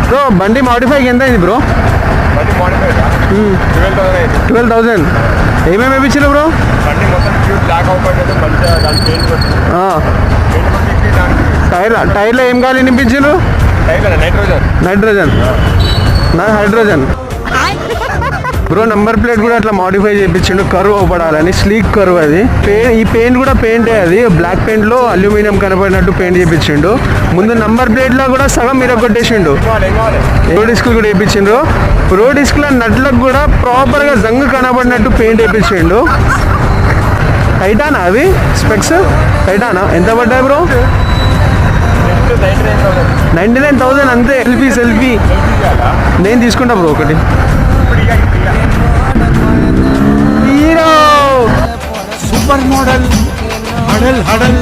Bro బండి మాడిఫైకి ఎంత అయింది బ్రో? 12,000. ఏమేమి వేయించారు బ్రో? బండి మొత్తం బ్లాక్ అవుతుంది మంచిగా దాని పెయింట్ టైర్లో ఏం గాలి నింపించారు? Nitrogen hydrogen. Bro number plate కూడా అట్లా మాడిఫై చేయించిండు, కర్వ్ అవ్వడాలని, స్లీక్ కర్వ్. అది ఈ పెయింట్ కూడా పెయింటే, అది బ్లాక్ పెయింట్ లో అల్యూమినియం కనపడినట్టు పెయింట్ చేయించిండు. ముందు నంబర్ ప్లేట్ లో కూడా సగం మీరు కొట్టేసిండు. రో డిస్క్ కూడా వేయించిండ్రు. రో డిస్క్ లో నట్లకు కూడా ప్రాపర్ గా జంగ్ కనపడినట్టు పెయింట్ వేయించిండు. టైటానా అవి స్పెక్స్? టైటానా ఎంత పడ్డాయి బ్రో? 99,000 అంతే. సెల్ఫీ నేను తీసుకుంటా బ్రో ఒకటి. Hero super model హడల్